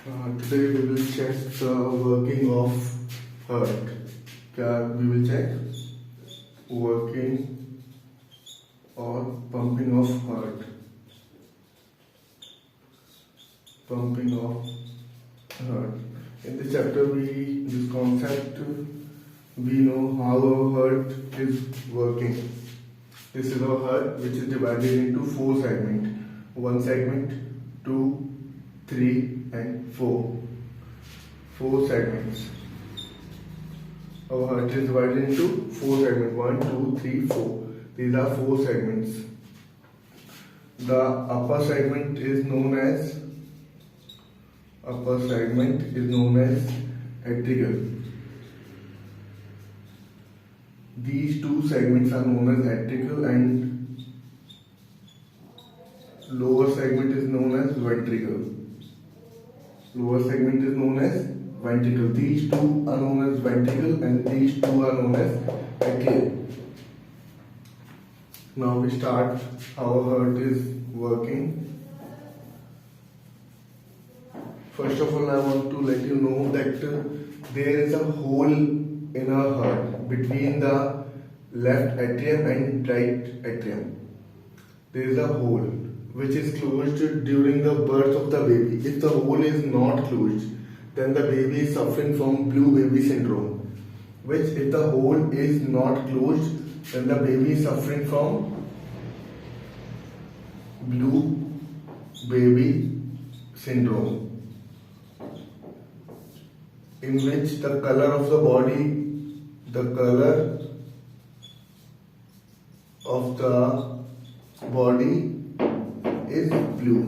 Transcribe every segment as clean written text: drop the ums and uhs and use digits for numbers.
Today we will check the working of heart. We will check working or pumping of heart. Pumping of heart. In this chapter, this concept we know how our heart is working. This is our heart, which is divided into 4 segments. 1 segment, 2, 3 and 4. 4 segments. Our heart is divided into 4 segments. 1, 2, 3, 4. These are 4 segments. The upper segment is known as atrial. These 2 segments are known as atrial and lower segment is known as ventricle. These 2 are known as ventricle and these 2 are known as atrial. Now we start how our heart is working. First of all, I want to let you know that there is a hole in our heart between the left atrium and right atrium. There is a hole which is closed during the birth of the baby. If the hole is not closed, then the baby is suffering from blue baby syndrome. Which, if the hole is not closed, then the baby is suffering from blue baby syndrome, in which the color of the body, is blue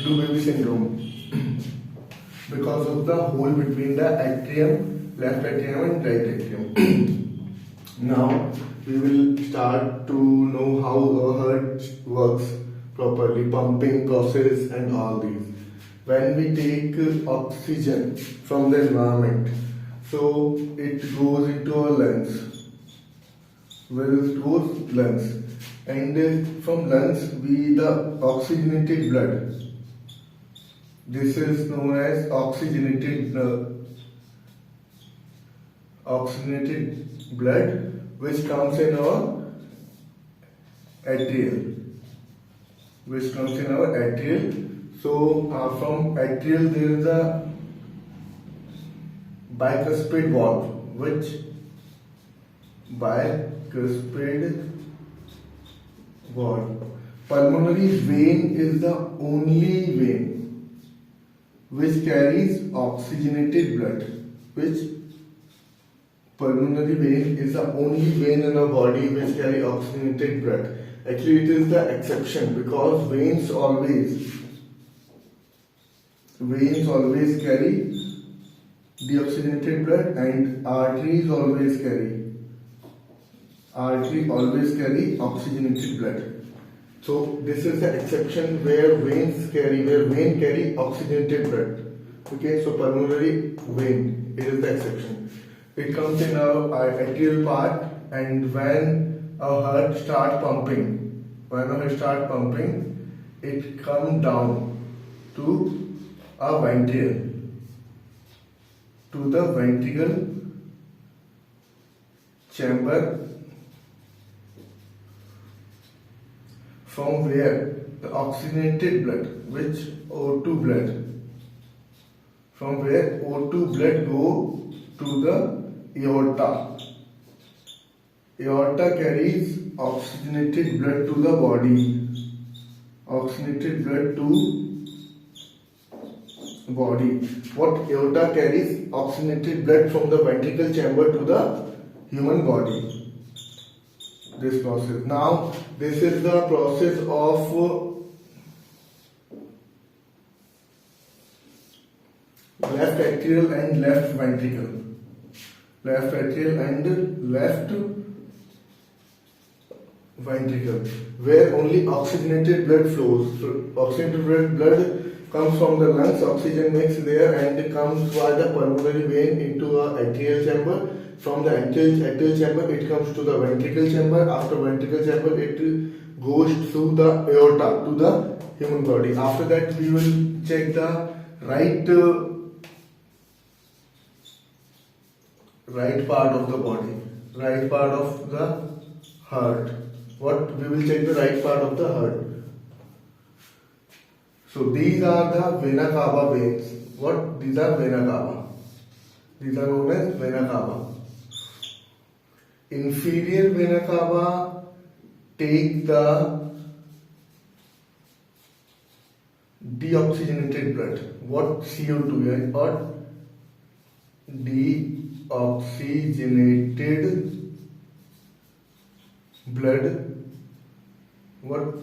baby syndrome, because of the hole between the atrium, left atrium and right atrium. Now we will start to know how our heart works properly, pumping process and all these. When we take oxygen from the environment, so it goes into our lungs. Where it goes? Lungs. And from lungs, the oxygenated blood. This is known as oxygenated blood, which comes in our atrial. So from atrial there is a bicuspid valve. Pulmonary vein is the only vein which carries oxygenated blood. Pulmonary vein is the only vein in our body which carries oxygenated blood. Actually, it is the exception, because veins always carry deoxygenated blood and arteries always carry oxygenated blood. So this is the exception where vein carry oxygenated blood. Okay, so pulmonary vein, it is the exception. It comes in our atrial part, and when our heart starts pumping, it comes down to a ventricle, to the ventricle chamber, from where the oxygenated blood, from where O2 blood go to the aorta. Aorta carries oxygenated blood to the body. What aorta carries? Oxygenated blood from the ventricle chamber to the human body. This process. Now, this is the process of left atrial and left ventricle. Left atrial and left ventricle, where only oxygenated blood flows. So oxygenated blood comes from the lungs, oxygen mix there and comes via the pulmonary vein into a atrial chamber. From the atrial chamber it comes to the ventricle chamber. After ventricle chamber it goes through the aorta to the human body. After that we will check the right right part of the body, right part of the heart. What we will check the right part of the heart. So these are the vena cava veins. What? These are vena cava. These are known as vena cava. Inferior vena cava take the deoxygenated blood. What? CO2 or deoxygenated blood. What?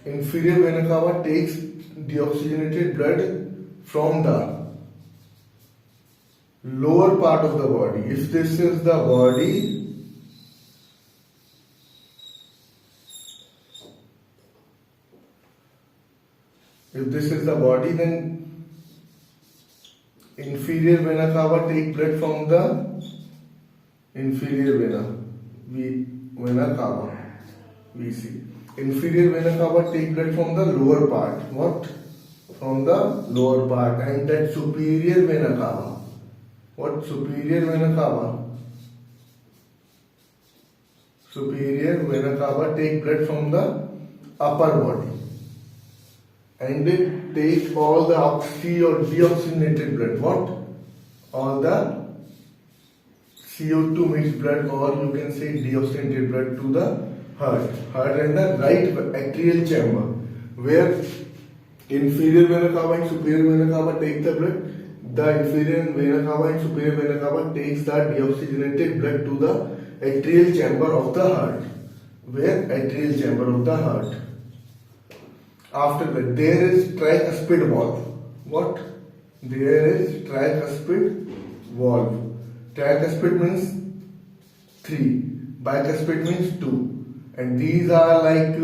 Inferior vena cava takes deoxygenated blood from the lower part of the body. If this is the body, then inferior vena cava take blood from the inferior vena cava. We see. Inferior vena cava take blood from the lower part. What? From the lower part. And that superior vena cava. What? Superior vena cava. Superior vena cava take blood from the upper body. And it take all the oxy or deoxygenated blood. What? All the CO2 mixed blood, or you can say deoxygenated blood, to the heart and the right atrial chamber, where inferior vena cava and superior vena cava take the blood. The inferior vena cava and superior vena cava takes the deoxygenated blood to the atrial chamber of the heart. Where? Atrial chamber of the heart. After that, there is tricuspid valve. What? There is tricuspid valve. Tricuspid means 3. Bicuspid means 2. And these are like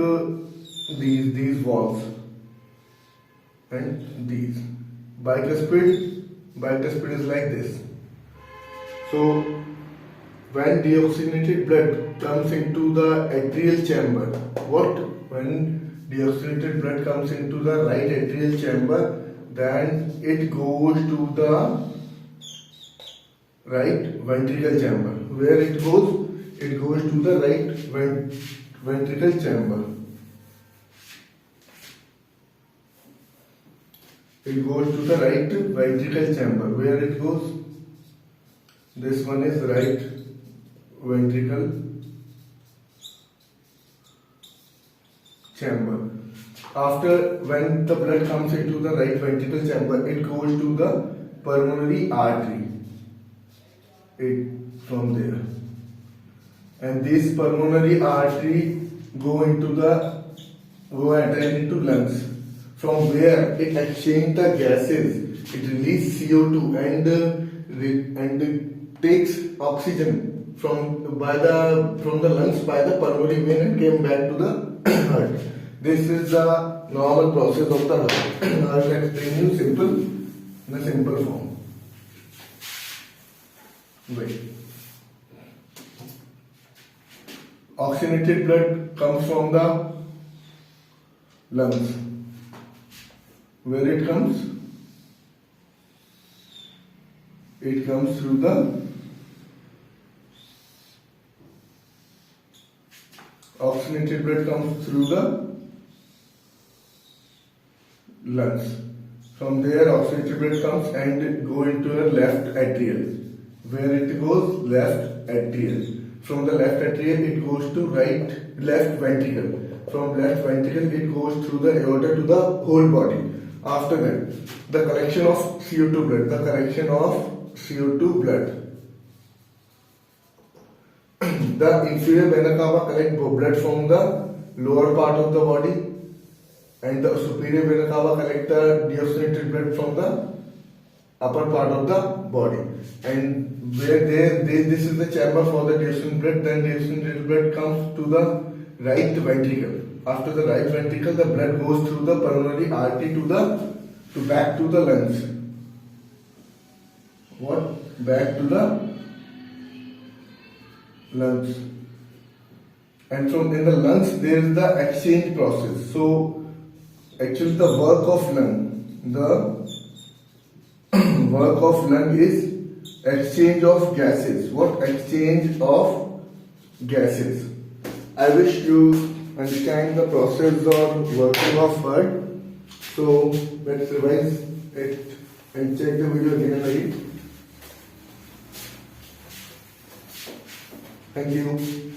these valves. And these. Bicuspid is like this. So, when deoxygenated blood comes into the atrial chamber, what? When deoxygenated blood comes into the right atrial chamber, then it goes to the right ventricle chamber. Where it goes? It goes to the right ventricle chamber. It goes to the right ventricle chamber. Where it goes? This one is right ventricle chamber. After, when the blood comes into the right ventricle chamber, it goes to the pulmonary artery. From there. And this pulmonary artery go attend into lungs, from where it exchange the gases, it release CO2 and takes oxygen from the lungs by the pulmonary vein and came back to the heart. This is the normal process of the heart. I will explain you in a simple form. Wait. Oxygenated blood comes from the lungs. Where it comes? It comes through the oxygenated blood comes through the lungs. From there, oxygenated blood comes and it go into the left atrial. Where it goes? Left atrial. From the left atrial, it goes to left ventricle. From left ventricle, it goes through the aorta to the whole body. After that, the collection of CO2 blood. The inferior vena cava collect blood from the lower part of the body, and the superior vena cava collect the deoxygenated blood from the upper part of the body. And where this is the chamber for the deoxygenated blood, then deoxygenated blood comes to the right ventricle. After the right ventricle, the blood goes through the pulmonary artery back to the lungs. What? Back to the lungs. And from in the lungs, there is the exchange process. So, actually, the work of lung the work of lung is exchange of gases. What? Exchange of gases. I wish you understand the process or working of heart. So let's revise it and check the video again and again. Thank you.